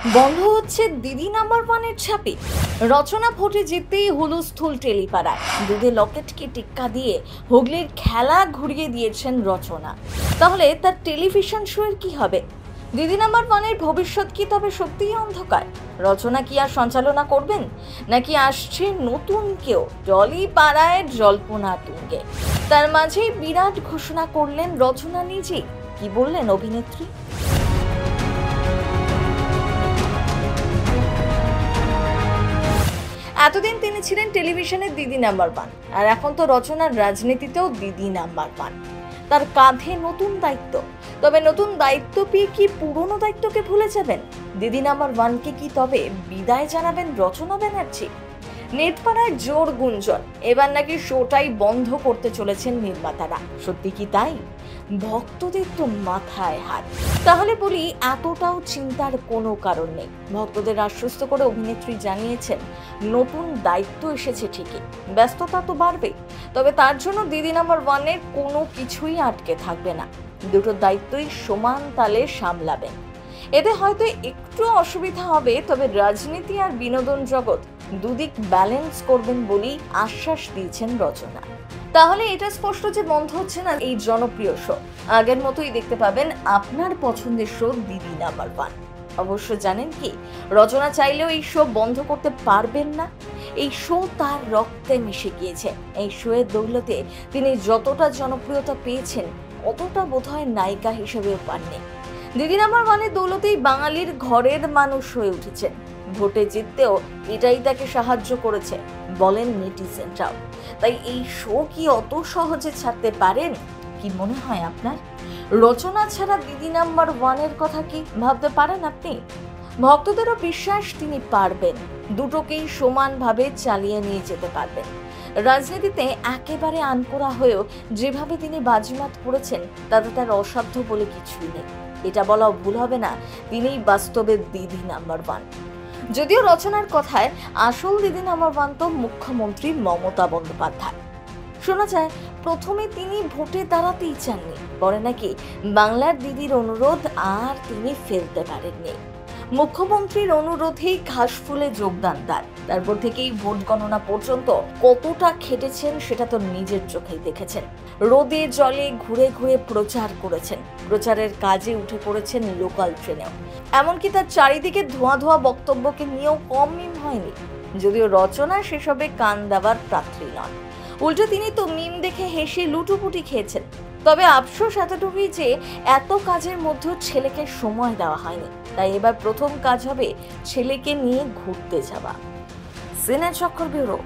বন্ধ হচ্ছে দিদি নাম্বার ওয়ানের ছাপে। রচনা ভোটে জিততেই হুলস্থুল টেলিপাড়ায়। দুধে লকেটকে টিক্কা দিয়ে হুগলির খেলা ঘুরিয়ে দিয়েছেন রচনা। তাহলে তার টেলিভিশন শো এর কি হবে? দিদি নাম্বার ওয়ানের ভবিষ্যৎ কি তবে সত্যিই অন্ধকার? রচনা কি আর সঞ্চালনা করবেন, নাকি আসছে নতুন কেউ টলিপাড়ায় জল্পনা তুঙ্গে? তার মাঝেই বিরাট ঘোষণা করলেন রচনা নিজেই। কি বললেন অভিনেত্রী? এতদিন তিনি ছিলেন টেলিভিশনের দিদি নাম্বার ওয়ান, আর এখন তো রচনার রাজনীতিতেও দিদি নাম্বার ওয়ান। তার কাঁধে নতুন দায়িত্ব। তবে নতুন দায়িত্ব পেয়ে কি পুরনো দায়িত্বকে ভুলে যাবেন? দিদি নাম্বার ওয়ানকে কি তবে বিদায় জানাবেন রচনা ব্যানার্জি? নেটপাড়ায় জোর গুঞ্জন, এবার নাকি শোটাই বন্ধ করতে চলেছেন নির্মাতারা। সত্যি কি তাই? ভক্তদের তো মাথায় হাত। তাহলে বলি, এতটাও চিন্তার কোনো কারণ নেই। ভক্তদের আশ্বস্ত করে অভিনেত্রী জানিয়েছেন, নতুন দায়িত্ব এসেছে ঠিকই, ব্যস্ততা তো বাড়বে, তবে তার জন্য দিদি নাম্বার ওয়ানের কোনো কিছুই আটকে থাকবে না। দুটো দায়িত্বই সমান তালে সামলাবেন। এতে হয়তো একটু অসুবিধা হবে, তবে রাজনীতি আর বিনোদন জগৎ দুদিক ব্যালেন্স করবেন বলেই আশ্বাস দিয়েছেন রচনা। তাহলে এটা স্পষ্ট যে বন্ধ হচ্ছে না এই জনপ্রিয় শো। আগের মতোই দেখতে পাবেন আপনার পছন্দের শো দিদি নাম্বার ওয়ান। অবশ্য জানেন কি, রচনা চাইলেও এই শো বন্ধ করতে পারবেন না। এই শো তার রক্তে মিশে গিয়েছে। এই শো এর দৌলতে তিনি যতটা জনপ্রিয়তা পেয়েছেন, অতটা বোধহয় নায়িকা হিসেবেও পাননি। দিদি নাম্বার ওয়ানের দৌলতেই বাঙালির ঘরের মানুষ হয়ে উঠেছেন। ভোটে জিততেও এটাই তাকে সাহায্য করেছে বলেন নেটিজেনরাও। তাই এই শো কি অত সহজে ছাড়তে পারেন? কি মনে হয় আপনার? রচনা ছাড়া দিদি নাম্বার ওয়ানের কথা কি ভাবতে পারেন আপনি? ভক্তদেরও বিশ্বাস তিনি পারবেন, দুটোকেই সমানভাবে চালিয়ে নিয়ে যেতে পারবেন। রাজনীতিতে একেবারে আনকোড়া হয়েও যেভাবে তিনি বাজিমাত করেছেন, তাতে তার অসাধ্য বলে কিছুই নেই। এটা বলাও ভুল হবে না, তিনিই বাস্তবে দিদি নাম্বার ওয়ান। যদিও রচনার কথায় আসল দিদি নাম্বার ওয়ান তো মুখ্যমন্ত্রী মমতা বন্দ্যোপাধ্যায়। শোনা যায় প্রথমে তিনি ভোটে দাঁড়াতেই চাননি, পরে নাকি বাংলার দিদির অনুরোধ আর তিনি ফেলতে পারেননি। মুখ্যমন্ত্রীর অনুরোধেই ঘাসফুলে যোগদান তার। তারপর থেকেই ভোট গণনা পর্যন্ত কতটা খেটেছেন সেটা তো নিজের চোখেই দেখেছেন। রোদে জলে ঘুরে ঘুরে প্রচার করেছেন, প্রচারের কাজে উঠে পড়েছেন লোকাল ট্রেনেও। এমনকি তার চারিদিকে ধোঁয়া ধোঁয়া বক্তব্যকে নিয়েও কম মিম হয়নি। যদিও রচনা সেসবে কান দেওয়ার পাত্রী নন, উল্টো তিনি তো মিম দেখে হেসে লুটোপুটি খেয়েছেন। তবে আফসোস এতটুকুই যে এত কাজের মধ্যেও ছেলেকে সময় দেওয়া হয়নি। তাই এবার প্রথম কাজ হবে ছেলেকে নিয়ে ঘুরতে যাওয়া। সিনে চক্কর ব্যুরো।